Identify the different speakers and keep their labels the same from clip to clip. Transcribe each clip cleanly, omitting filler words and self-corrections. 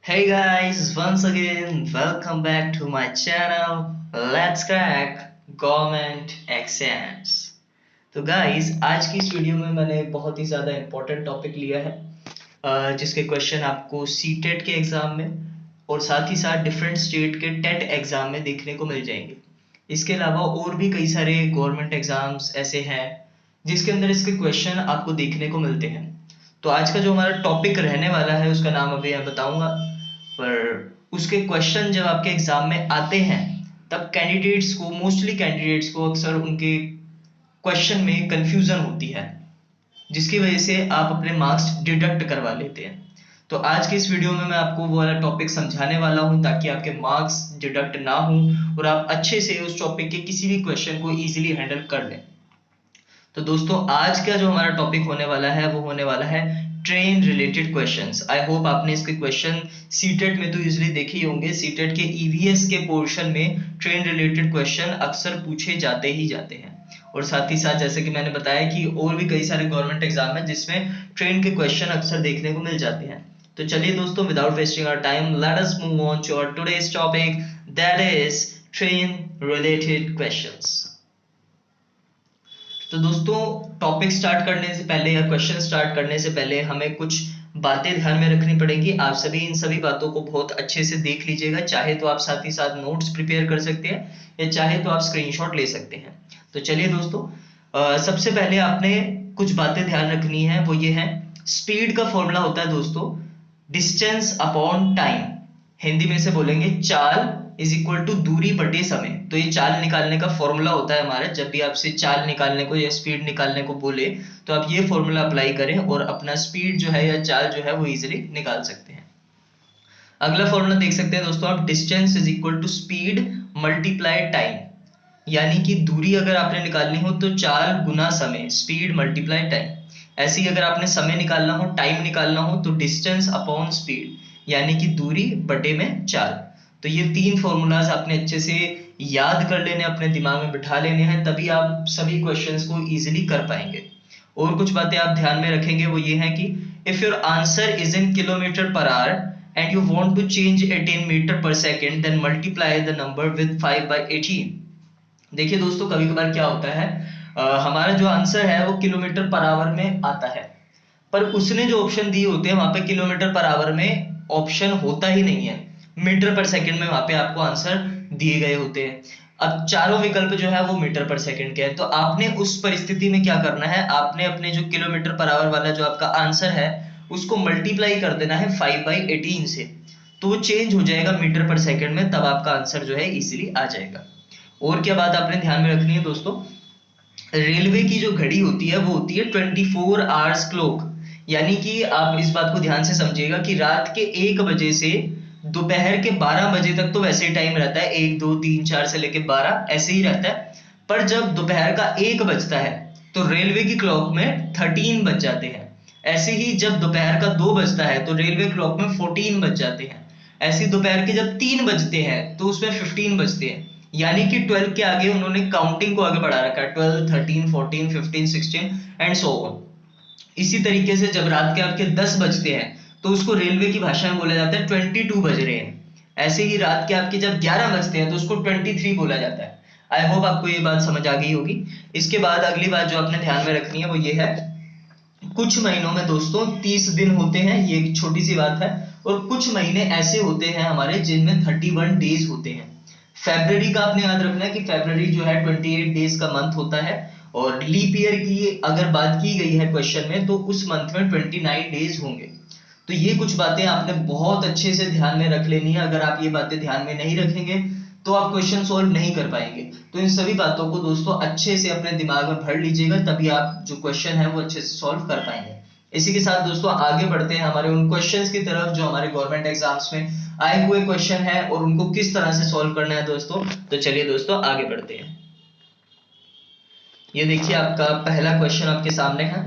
Speaker 1: Hey guys, once again, welcome back to my channel. Let's crack government exams. तो guys आज की इस video में मैंने बहुत ही ज़्यादा इम्पोर्टेंट टॉपिक लिया है जिसके क्वेश्चन आपको सीटेट के एग्ज़ाम में और साथ ही साथ डिफरेंट स्टेट के टेट एग्ज़ाम में देखने को मिल जाएंगे। इसके अलावा और भी कई सारे गवर्नमेंट एग्ज़ाम्स ऐसे हैं जिसके अंदर इसके क्वेश्चन आपको देखने को मिलते हैं। तो आज का जो हमारा टॉपिक रहने वाला है उसका नाम अभी मैं बताऊंगा, पर उसके क्वेश्चन जब आपके एग्ज़ाम में आते हैं तब कैंडिडेट्स को अक्सर उनके क्वेश्चन में कंफ्यूजन होती है जिसकी वजह से आप अपने मार्क्स डिडक्ट करवा लेते हैं। तो आज के इस वीडियो में मैं आपको वो वाला टॉपिक समझाने वाला हूं ताकि आपके मार्क्स डिडक्ट ना हो और आप अच्छे से उस टॉपिक के किसी भी क्वेश्चन को इजीली हैंडल कर लें। तो दोस्तों आज का जो हमारा टॉपिक होने वाला है वो होने वाला है train related questions. I hope आपने इसके क्वेश्चन सीटेट में तो यूजली देखे ही होंगे। सीटेट के ईवीएस के पोर्शन में ट्रेन रिलेटेड क्वेश्चन अक्सर पूछे जाते ही जाते हैं और साथ ही साथ जैसे कि मैंने बताया कि और भी कई सारे गवर्नमेंट एग्जाम है जिसमें ट्रेन के क्वेश्चन अक्सर देखने को मिल जाते हैं। तो चलिए दोस्तों, without wasting our time, let us move on to our today's topic, that is train related questions. तो दोस्तों, टॉपिक स्टार्ट करने से पहले या क्वेश्चन स्टार्ट करने से पहले हमें कुछ बातें ध्यान में रखनी पड़ेगी। आप सभी इन सभी बातों को बहुत अच्छे से देख लीजिएगा। चाहे तो आप साथ ही साथ नोट्स प्रिपेयर कर सकते हैं या चाहे तो आप स्क्रीनशॉट ले सकते हैं। तो चलिए दोस्तों, सबसे पहले आपने कुछ बातें ध्यान रखनी है, वो ये है स्पीड का फॉर्मूला होता है दोस्तों डिस्टेंस अपॉन टाइम। हिंदी में से बोलेंगे चाल इज इक्वल टू दूरी बटे समय। तो ये चाल निकालने का फॉर्मूला होता है हमारा। जब भी आपसे चाल निकालने को या स्पीड निकालने को बोले तो आप ये फॉर्मूला अप्लाई करें और अपना स्पीड जो है या चाल जो है वो इजीली निकाल सकते हैं। अगला फॉर्मूला देख सकते हैं दोस्तों आप, distance is equal to speed multiply time. यानी कि दूरी अगर आपने निकालनी हो तो चाल गुना समय, स्पीड मल्टीप्लाई टाइम। ऐसे ही अगर आपने समय निकालना हो, टाइम निकालना हो, तो डिस्टेंस अपॉन स्पीड यानी कि दूरी बटे में चाल। तो ये तीन फॉर्मूलाज आपने अच्छे से याद कर लेने, अपने दिमाग में बिठा लेने हैं, तभी आप सभी क्वेश्चंस को इजीली कर पाएंगे। और कुछ बातें आप ध्यान में रखेंगे वो ये है कि if your answer is in kilometre per hour and you want to change it in metre per second, then multiply the number with 5/18। देखिए दोस्तों, कभी कभार क्या होता है, हमारा जो आंसर है वो किलोमीटर पर आवर में आता है, पर उसने जो ऑप्शन दिए होते हैं वहां पे किलोमीटर पर आवर में ऑप्शन होता ही नहीं है। मीटर पर सेकंड में वहां पे आपको आंसर दिए गए होते हैं। अब चारों विकल्प जो है वो मीटर पर सेकंड के हैं। तो आपने उस परिस्थिति में क्या करना है, आपने अपने जो किलोमीटर पर आवर वाला जो आपका आंसर है उसको मल्टीप्लाई कर देना है 5/18 से। तो वो चेंज हो जाएगा मीटर पर सेकंड में, तब आपका आंसर जो है इजीली आ जाएगा। और क्या बात आपने ध्यान में रखनी है दोस्तों, रेलवे की जो घड़ी होती है वो होती है 24 आवर्स क्लॉक। यानी कि आप इस बात को ध्यान से समझिएगा कि रात के 1 बजे से दोपहर के 12 बजे तक तो वैसे ही टाइम रहता है, 1 2 3 4 से लेके 12 ऐसे ही रहता है। पर जब दोपहर का 1 बजता है तो रेलवे की क्लॉक में 13 बज जाते हैं। ऐसे ही जब दोपहर का 2 बजता है तो रेलवे क्लॉक में 14 बज जाते हैं। ऐसे दोपहर के जब 3 बजते हैं तो उसमें 15 बजते हैं। यानी कि 12 के आगे उन्होंने काउंटिंग को आगे बढ़ा रखा है, 12 13 14 15 16 एंड सो ऑन। इसी तरीके से जब रात के आपके 10 बजते हैं तो उसको रेलवे की भाषा में बोला जाता है 22 बज रहे हैं। ऐसे ही रात के आपके जब 11 बजते हैं तो उसको 23 बोला जाता है। आई होप आपको ये बात समझ आ गई होगी। इसके बाद अगली बात जो आपने ध्यान में रखनी है वो ये है, कुछ महीनों में दोस्तों 30 दिन होते हैं, ये एक छोटी सी बात है। और कुछ महीने ऐसे होते हैं हमारे जिनमें 31 डेज होते हैं। फेब्रवरी का आपने याद रखना है कि फेब्रवरी जो है 28 डेज का मंथ होता है। और लीप ईयर की अगर बात की गई है क्वेश्चन में तो उस मंथ में 29 डेज होंगे। तो ये कुछ बातें आपने बहुत अच्छे से ध्यान में रख लेनी है। अगर आप ये बातें ध्यान में नहीं रखेंगे तो आप क्वेश्चन सोल्व नहीं कर पाएंगे। तो इन सभी बातों को दोस्तों अच्छे से अपने दिमाग में भर लीजिएगा, तभी आप जो क्वेश्चन है वो अच्छे से सॉल्व कर पाएंगे। इसी के साथ दोस्तों आगे बढ़ते हैं हमारे उन क्वेश्चंस की तरफ जो हमारे गवर्नमेंट एग्जाम्स में आए हुए क्वेश्चन है और उनको किस तरह से सॉल्व करना है दोस्तों। तो चलिए दोस्तों आगे बढ़ते हैं। ये देखिए आपका पहला क्वेश्चन आपके सामने है,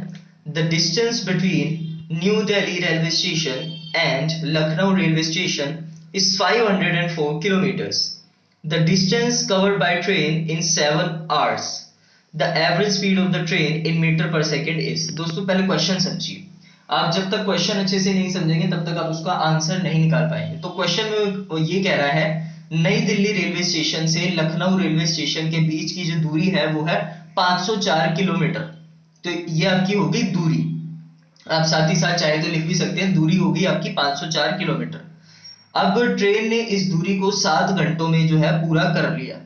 Speaker 1: the distance between new Delhi railway station and Lucknow railway station is 504 kilometers. The distance covered by train in 7 hours. The average speed of the train in meter per second is। दोस्तों पहले क्वेश्चन समझिए। आप जब तक question अच्छे से नहीं समझेंगे तब तक आप उसका आंसर नहीं निकाल पाएंगे। तो क्वेश्चन में वो ये कह रहा है नई दिल्ली रेलवे स्टेशन से लखनऊ रेलवे स्टेशन के बीच की जो दूरी है वो है 504 किलोमीटर। तो ये आपकी होगी दूरी। आप साथ ही साथ चाहे तो लिख भी सकते हैं, दूरी होगी आपकी 504 किलोमीटर। अब ट्रेन ने इस दूरी को 7 घंटों में जो है पूरा कर लिया।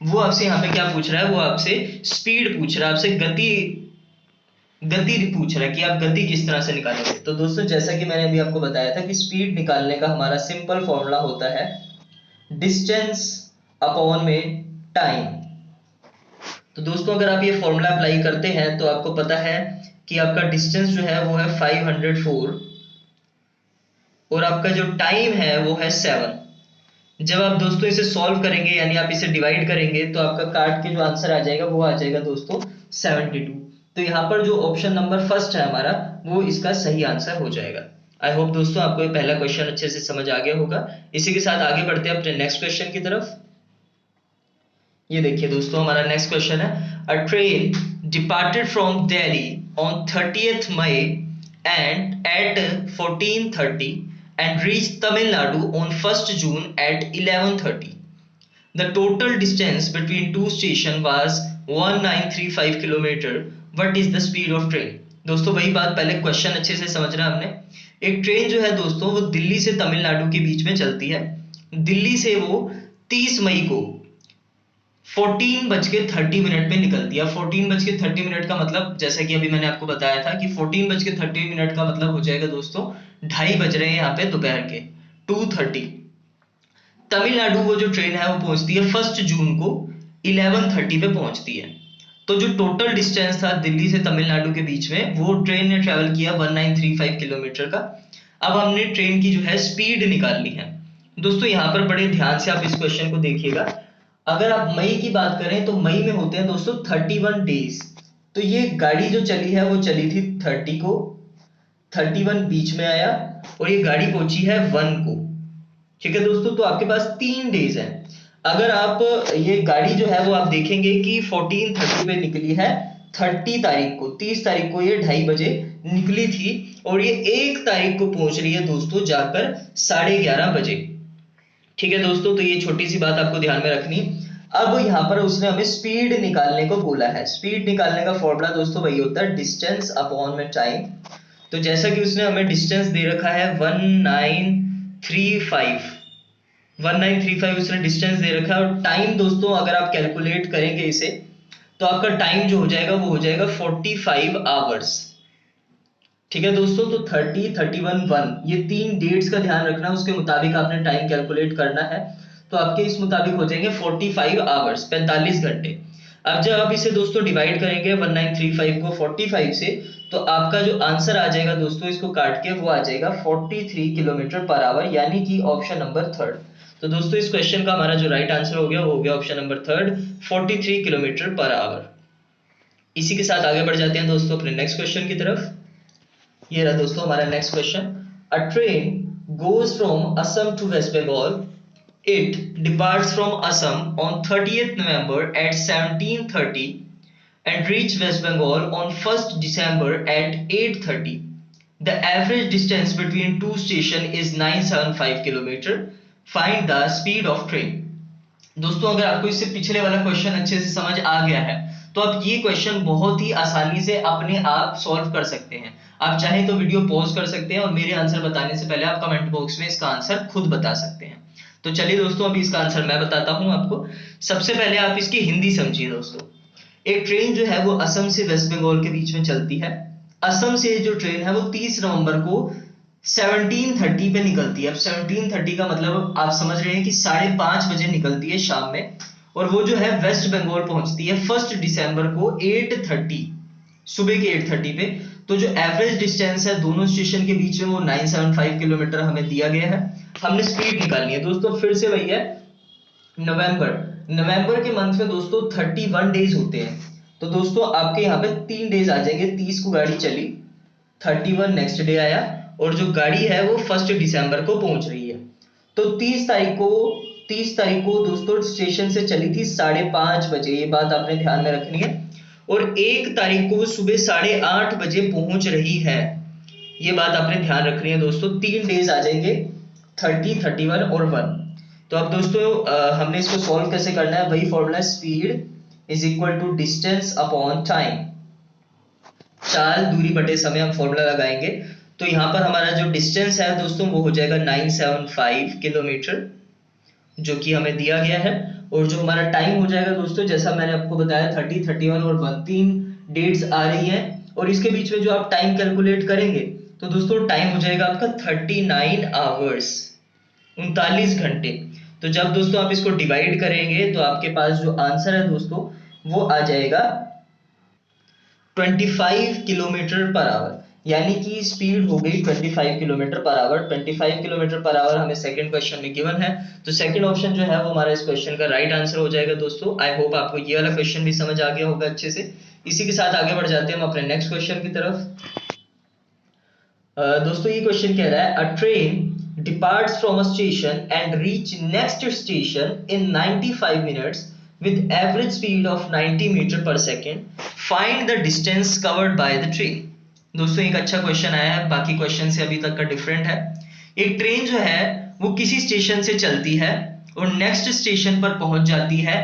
Speaker 1: वो आपसे यहाँ पे क्या पूछ रहा है, वो आपसे स्पीड पूछ रहा है, आपसे गति गति पूछ रहा है कि आप गति किस तरह से निकालोगे। तो दोस्तों जैसा कि मैंने अभी आपको बताया था कि स्पीड निकालने का हमारा सिंपल फॉर्मूला होता है डिस्टेंस अपॉन में टाइम। तो दोस्तों अगर आप ये फॉर्मूला अप्लाई करते हैं तो आपको पता है कि आपका डिस्टेंस जो है वो है 504 और आपका जो टाइम है वो है 7। जब आप दोस्तों इसे सॉल्व करेंगे यानी आप इसे डिवाइड करेंगे तो आपका काट के जो आंसर आ जाएगा वो आ जाएगा दोस्तों 72। तो यहाँ पर जो ऑप्शन नंबर फर्स्ट है हमारा वो इसका सही आंसर हो जाएगा। आई होप दोस्तों आपको ये पहला क्वेश्चन अच्छे से समझ आ गया होगा। इसी के साथ आगे बढ़ते हैं अपने नेक्स्ट क्वेश्चन की तरफ। ये देखिए दोस्तों हमारा नेक्स्ट क्वेश्चन है a train departed from Delhi on 30th May and at 14:30 and reached Tamil Nadu on 1st June at 11:30. The total distance between two stations was 1935 kilometre. What is the speed of train? दोस्तों वही बात, पहले question अच्छे से समझना हमने। एक train जो है दोस्तों वो दिल्ली से तमिलनाडु के बीच में चलती है। दिल्ली से वो 30 मई को 14:30 पे निकलती है। 14:30 का मतलब जैसा कि अभी मैंने आपको बताया था कि 14:30 का मतलब हो जाएगा दोस्तों 2:30 बज रहे हैं यहाँ पे दोपहर के 2:30। तमिलनाडु वो जो ट्रेन है वो पहुंचती है 1 जून को 11:30 पे पहुंचती है। तो जो टोटल डिस्टेंस था दिल्ली से तमिलनाडु के बीच में वो ट्रेन ने ट्रेवल किया 1935 किलोमीटर का। अब हमने ट्रेन की जो है स्पीड निकालनी है। दोस्तों यहाँ पर बड़े ध्यान से आप इस क्वेश्चन को देखिएगा। अगर आप मई की बात करें तो मई में होते हैं दोस्तों 31 डेज। तो ये गाड़ी जो चली है वो चली थी 30 को, 31 बीच में आया और ये गाड़ी पहुंची है 1 को। ठीक है दोस्तों, तो आपके पास 3 डेज है। अगर आप ये गाड़ी जो है वो आप देखेंगे कि 14:30 पे निकली है 30 तारीख को, 30 तारीख को ये 2:30 बजे निकली थी और ये 1 तारीख को पहुंच रही है दोस्तों जाकर 11:30 बजे। ठीक है दोस्तों, तो ये छोटी सी बात आपको ध्यान में रखनी। अब यहाँ पर उसने हमें स्पीड निकालने को बोला है। स्पीड निकालने का फॉर्मूला दोस्तों वही होता है डिस्टेंस अपॉन में टाइम। तो जैसा कि उसने हमें डिस्टेंस दे रखा है 1935 उसने डिस्टेंस दे रखा है और टाइम दोस्तों अगर आप कैलकुलेट करेंगे इसे तो आपका टाइम जो हो जाएगा वो हो जाएगा 45 आवर्स। ठीक है दोस्तों, तो 30, 31, 1 ये 3 डेट्स का ध्यान रखना, उसके मुताबिक आपने टाइम कैलकुलेट करना है। तो आपके इस मुताबिक हो जाएंगे 45 आवर्स, 45 घंटे। अब जब आप इसे दोस्तों डिवाइड करेंगे 1935 को 45 से तो आपका जो आंसर आ जाएगा दोस्तों इसको काट के वो आ जाएगा 43 किलोमीटर पर आवर, यानी कि ऑप्शन नंबर 3। तो दोस्तों इस क्वेश्चन का हमारा जो राइट आंसर हो गया वो हो गया option number 3, 43 kilometre per our. इसी के साथ आगे बढ़ जाते हैं दोस्तों अपने नेक्स्ट क्वेश्चन की तरफ। ये रहा दोस्तों हमारा next question. A train goes from Assam to West Bengal. It departs from Assam on 30th November at 17:30 and reach West Bengal on 1st December at 8:30. The average distance between two stations is 975 kilometer. Find the speed of train. दोस्तों अगर आपको इससे पिछले वाला question अच्छे से समझ आ गया है तो आप ये क्वेश्चन बहुत ही आसानी से अपने आप सॉल्व कर सकते हैं। आप चाहे तो वीडियो पॉज कर सकते हैं और मेरे आंसर बताने से पहले आप कमेंट बॉक्स में इसका आंसर खुद बता सकते हैं। तो चलिए दोस्तों अभी इसका आंसर मैं बताता हूं आपको। सबसे पहले आप इसकी हिंदी समझिए दोस्तों। एक ट्रेन जो है वो असम से वेस्ट बंगाल के बीच में चलती है। असम से जो ट्रेन है वो 30 नवंबर को 17:30 पे निकलती है। अब 17:30 का मतलब आप समझ रहे हैं कि 5:30 बजे निकलती है शाम में और वो जो है वेस्ट बंगाल पहुंचती है 1 दिसंबर को 8:30 सुबह के 8:30 पे। तो जो एवरेज डिस्टेंस है दोनों स्टेशन के बीच में वो 975 किलोमीटर हमें दिया गया है। हमने स्पीड निकालनी है दोस्तों। फिर से वही है, नवंबर के मंथ में दोस्तों 31 डेज होते हैं। तो दोस्तों आपके यहाँ पे 3 डेज आ जाएंगे। 30 को गाड़ी चली, 31 नेक्स्ट डे आया और जो गाड़ी है वो 1 दिसंबर को पहुंच रही है। तो 30 तारीख को दोस्तों स्टेशन से चली थी 5:30 बजे, ये बात आपने ध्यान में रखनी है। और 1 तारीख को वो सुबह 8:30 बजे पहुंच रही है। ये बात आपने ध्यान रखनी है दोस्तों। 3 डेज आ जाएंगे, 30, 31 और 1। तो अब दोस्तों हमने इसको सॉल्व कैसे करना है, वही formula, speed is equal to distance upon time, चाल दूरी बटे समय, हम फॉर्मूला लगाएंगे। तो यहाँ पर हमारा जो डिस्टेंस है दोस्तों वो हो जाएगा 975 किलोमीटर, जो कि हमें दिया गया है। और जो हमारा टाइम हो जाएगा दोस्तों, जैसा मैंने आपको बताया 30, 31 और 1, 3 डेट्स आ रही हैं। और इसके बीच में जो आप टाइम कैलकुलेट करेंगे तो दोस्तों टाइम हो जाएगा आपका 39 आवर्स, 39 घंटे। तो जब दोस्तों आप इसको डिवाइड करेंगे तो आपके पास जो आंसर है दोस्तों वो आ जाएगा 25 किलोमीटर पर आवर, यानी कि स्पीड हो गई 25 kilometre per our. 25 kilometre per our हमें सेकंड क्वेश्चन में गिवन है, तो सेकंड ऑप्शन जो है वो हमारा इस क्वेश्चन का राइट आंसर हो जाएगा दोस्तों। आई होप आपको ये वाला क्वेश्चन भी समझ आ गया होगा अच्छे से। इसी के साथ आगे बढ़ जाते हैं हम अपने नेक्स्ट क्वेश्चन की तरफ। दोस्तों ये क्वेश्चन कह रहा है, a train departs from a station and reach next station in 95 minutes with average speed of 90 metre per second, find the distance covered by the train. दोस्तों एक अच्छा क्वेश्चन आया है, बाकी क्वेश्चन से अभी तक का डिफरेंट है। एक ट्रेन जो है वो किसी स्टेशन से चलती है और नेक्स्ट स्टेशन पर पहुंच जाती है,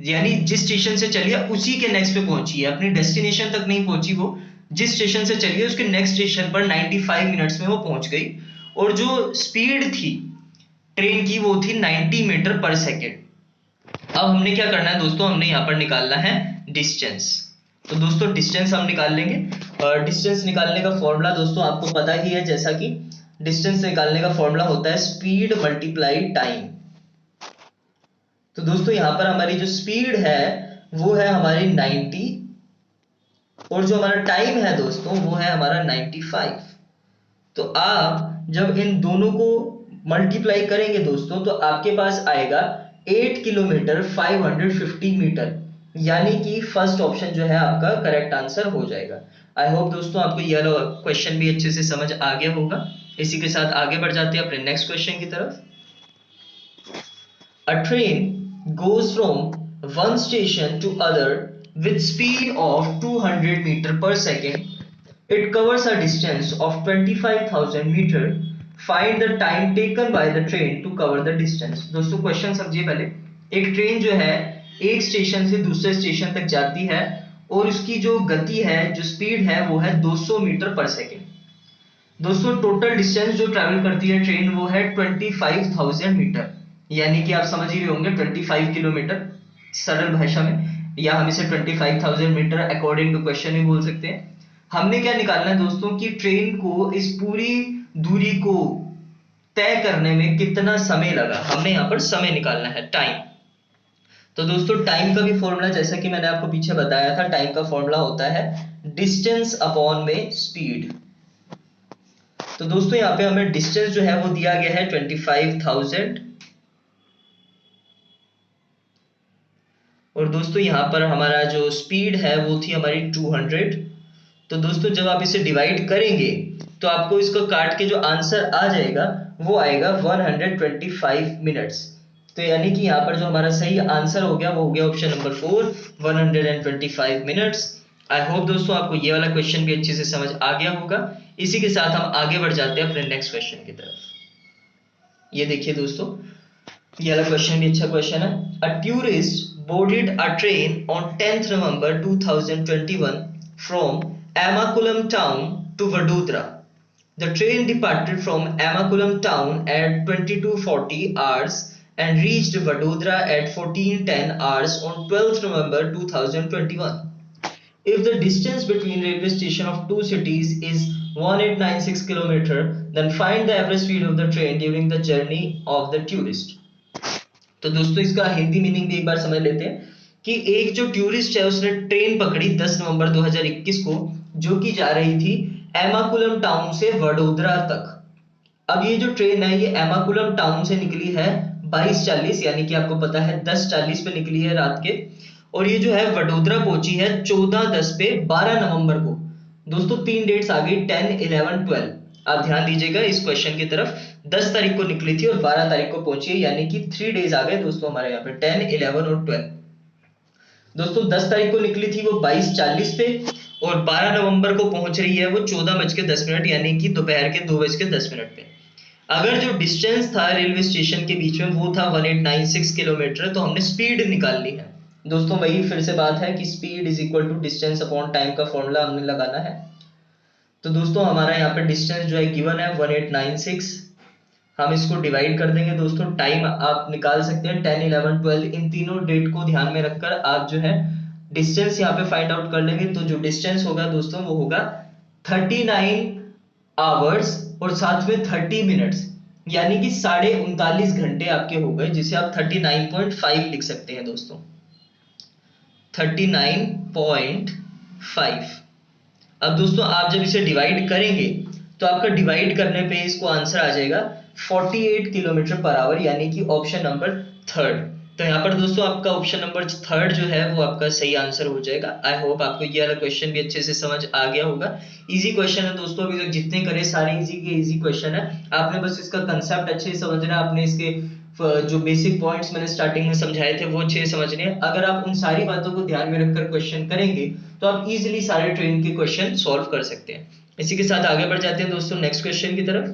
Speaker 1: यानी जिस स्टेशन से चली है उसी के नेक्स्ट पे पहुंची है, अपनी डेस्टिनेशन तक नहीं पहुंची, वो जिस स्टेशन से चली है उसके नेक्स्ट स्टेशन पर 95 मिनट्स में वो पहुंच गई। और जो स्पीड थी ट्रेन की वो थी 90 मीटर पर सेकेंड। अब हमने क्या करना है दोस्तों, हमने यहाँ पर निकालना है डिस्टेंस। तो दोस्तों डिस्टेंस हम निकाल लेंगे, और डिस्टेंस निकालने का फॉर्मूला दोस्तों आपको पता ही है, जैसा कि डिस्टेंस निकालने का फॉर्मूला होता है स्पीड मल्टीप्लाई टाइम। तो दोस्तों यहाँ पर हमारी जो स्पीड है वो है हमारी 90, और जो हमारा टाइम है दोस्तों वो है हमारा 95। तो आप जब इन दोनों को मल्टीप्लाई करेंगे दोस्तों तो आपके पास आएगा 8 किलोमीटर 550 मीटर, यानी कि फर्स्ट ऑप्शन जो है आपका करेक्ट आंसर हो जाएगा। आई होप दोस्तों आपको यह क्वेश्चन भी अच्छे से समझ आ गया होगा। इसी के साथ आगे बढ़ जाते हैं अपने नेक्स्ट क्वेश्चन की तरफ। अ train goes from one station to other with speed of 200 meter per second. It covers a distance of 25,000 meter. Find the time taken by the train to cover the distance. दोस्तों question समझिए पहले। एक train जो है एक station से दूसरे station तक जाती है और उसकी जो गति है, जो स्पीड है वो है 200 मीटर पर सेकेंड। दोस्तों टोटल डिस्टेंस जो ट्रैवल करती है ट्रेन वो है 25,000 मीटर, यानी कि आप समझ ही रहे होंगे 25 किलोमीटर सरल भाषा में, या हम इसे 25,000 मीटर अकॉर्डिंग टू क्वेश्चन भी बोल सकते हैं। हमने क्या निकालना है दोस्तों कि ट्रेन को इस पूरी दूरी को तय करने में कितना समय लगा, हमने यहाँ पर समय निकालना है, टाइम। तो दोस्तों टाइम का भी फॉर्मूला जैसा कि मैंने आपको पीछे बताया था, टाइम का फॉर्मूला होता है डिस्टेंस अपॉन में स्पीड। तो दोस्तों यहाँ पे हमें डिस्टेंस जो है वो दिया गया है 25,000, और दोस्तों यहाँ पर हमारा जो स्पीड है वो थी हमारी 200। तो दोस्तों जब आप इसे डिवाइड करेंगे तो आपको इसको काट के जो आंसर आ जाएगा वो आएगा 125 मिनट्स। तो यानी कि यहाँ पर जो हमारा सही आंसर हो गया वो हो गया option number 4, 125 minutes. I hope दोस्तों आपको ये वाला क्वेश्चन भी अच्छे से समझ आ गया होगा। इसी के साथ हम आगे बढ़ जाते हैं अपने नेक्स्ट क्वेश्चन की तरफ। ये देखिए दोस्तों, ये वाला क्वेश्चन भी अच्छा क्वेश्चन है। A tourist boarded a train on 10th November 2021 from Ernakulam town to Vadodara. The train departed from Ernakulam town at 22:40 hours and reached Vadodara at 14:10 hours on 12th November 2021. If the distance between railway station of two cities is 1896 km, then find the average speed of the train during the journey of the tourist. तो दोस्तों इसका Hindi meaning भी एक बार समझ लेते हैं कि एक जो टूरिस्ट है उसने ट्रेन पकड़ी 10 नवंबर 2021 को, जो कि जा रही थी एर्नाकुलम टाउन से वडोदरा तक। अब ये जो ट्रेन है ये एर्नाकुलम टाउन से निकली है 22:40, यानी कि आपको पता है 10:40 पे निकली है रात के, और ये जो है वडोदरा पहुंची है 14:10 पे 12 नवंबर को। दोस्तों 3 डेट्स आ गई, 10, 11, 12। आप ध्यान दीजिएगा इस क्वेश्चन की तरफ। 10 तारीख को निकली थी और 12 तारीख को पहुंची है, यानी कि 3 डेज आ गए दोस्तों हमारे यहाँ पे, 10, 11 और 12। दोस्तों 10 तारीख को निकली थी वो 22:40 पे, और 12 नवंबर को पहुंच रही है वो 14:10 यानी कि दोपहर के 2:10 पे। अगर जो डिस्टेंस था रेलवे स्टेशन के बीच में वो था 1896 किलोमीटर, तो हमने स्पीड निकाल ली है दोस्तों। वही फिर से बात है कि speed is equal to distance upon time का फॉर्मूला हमने लगाना है। तो दोस्तों हमारा यहाँ पे डिस्टेंस जो है गिवन है 1896, हम इसको डिवाइड कर देंगे दोस्तों। टाइम आप निकाल सकते हैं 10, 11, 12, इन तीनों डेट को ध्यान में रखकर आप जो है डिस्टेंस यहाँ पे फाइंड आउट कर लेंगे। तो जो डिस्टेंस होगा दोस्तों वो होगा 39 आवर्स और साथ में 30 मिनट्स, यानी कि 39.5 घंटे आपके हो गए, जिसे आप 39.5 लिख सकते हैं दोस्तों, 39.5। अब दोस्तों आप जब इसे डिवाइड करेंगे तो आपका डिवाइड करने पे इसको आंसर आ जाएगा 48 किलोमीटर पर आवर, यानी कि ऑप्शन नंबर थर्ड। तो यहाँ पर दोस्तों आपका ऑप्शन नंबर थर्ड जो है वो आपका सही आंसर हो जाएगा। आई होप आपको ये वाला क्वेश्चन भी अच्छे से समझ आ गया होगा। इजी क्वेश्चन है दोस्तों, अभी तक जितने करे सारे इजी के इजी क्वेश्चन है। आपने बस इसका कंसेप्ट अच्छे से समझना है, आपने इसके जो बेसिक पॉइंट्स मैंने स्टार्टिंग में समझाए थे वो अच्छे से समझने हैं। अगर आप उन सारी बातों को ध्यान में रखकर क्वेश्चन करेंगे तो आप इजीली सारे ट्रेन के क्वेश्चन सॉल्व कर सकते हैं। इसी के साथ आगे बढ़ जाते हैं दोस्तों नेक्स्ट क्वेश्चन की तरफ।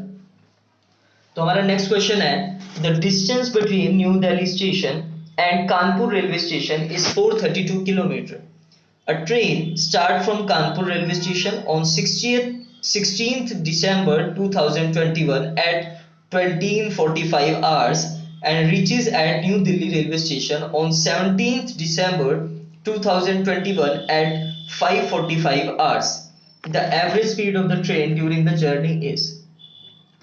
Speaker 1: तो हमारा नेक्स्ट क्वेश्चन है, the distance between new Delhi station and Kanpur railway station is 432 kilometre. A train start from Kanpur railway station on 16th December 2021 at 20:45 hours and reaches at New Delhi railway station on 17th December 2021 at 5:45 hours. The average speed of the train during the journey is।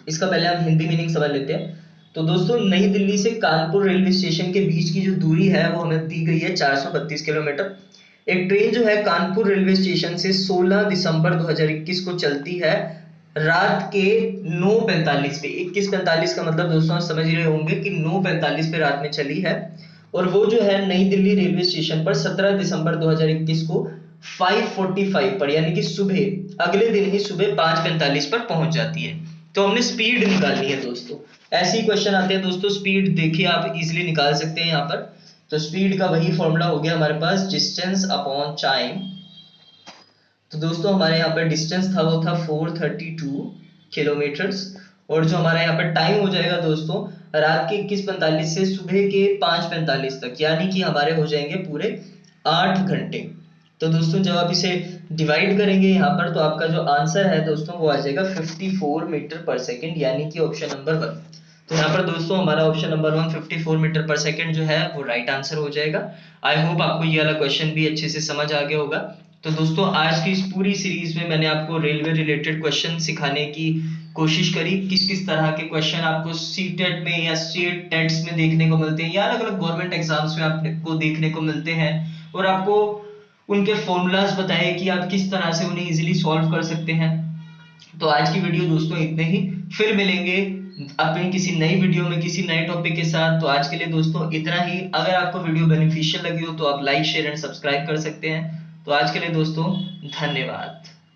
Speaker 1: इसका पहले हम Hindi meaning समझ लेते हैं। तो दोस्तों नई दिल्ली से कानपुर रेलवे स्टेशन के बीच की जो दूरी है वो हमें दी गई है 432 किलोमीटर। एक ट्रेन जो है कानपुर रेलवे स्टेशन से 16 दिसंबर 2021 को चलती है रात के 9:45 पे। 21:45 का मतलब दोस्तों आप समझ रहे होंगे कि 9:45 पे रात में चली है, और वो जो है नई दिल्ली रेलवे स्टेशन पर 17 दिसंबर 2021 को 5:45 पर, यानी कि सुबह अगले दिन ही सुबह 5:45 पर पहुंच जाती है। तो हमने स्पीड निकालनी है दोस्तों। ऐसे ही क्वेश्चन आते हैं दोस्तों, स्पीड देखिए आप इजीली निकाल सकते हैं यहाँ पर। तो स्पीड का वही फॉर्मूला हो गया हमारे पास, डिस्टेंस अपॉन टाइम। तो दोस्तों हमारे यहाँ पर डिस्टेंस था वो था 432 किलोमीटर्स, और जो हमारा यहाँ पर टाइम हो जाएगा दोस्तों रात के 21:45 से सुबह के 5:45 तक, यानी कि हमारे हो जाएंगे पूरे 8 घंटे। तो दोस्तों जब आप इसे डिवाइड करेंगे यहाँ पर तो आपका जो आंसर है दोस्तों वो आ जाएगा 54 मीटर पर सेकेंड, यानी कि ऑप्शन नंबर 1। तो यहाँ पर दोस्तों हमारा option number 1 54 metre per second जो है वो राइट आंसर हो जाएगा। आई होप आपको ये वाला क्वेश्चन भी अच्छे से समझ आ गया होगा। तो दोस्तों आज की इस पूरी सीरीज में मैंने आपको रेलवे रिलेटेड क्वेश्चन सिखाने की कोशिश करी। किस किस तरह के क्वेश्चन आपको सीटेट में या स्टेट टेट्स में देखने को मिलते हैं या अलग अलग गवर्नमेंट एग्जाम्स में आपको देखने को मिलते हैं, और आपको उनके फॉर्मूलाज बताए कि आप किस तरह से उन्हें इजीली सॉल्व कर सकते हैं। तो आज की वीडियो दोस्तों इतने ही, फिर मिलेंगे अपनी किसी नई वीडियो में किसी नए टॉपिक के साथ। तो आज के लिए दोस्तों इतना ही। अगर आपको वीडियो बेनिफिशियल लगी हो तो आप लाइक शेयर एंड सब्सक्राइब कर सकते हैं। तो आज के लिए दोस्तों धन्यवाद।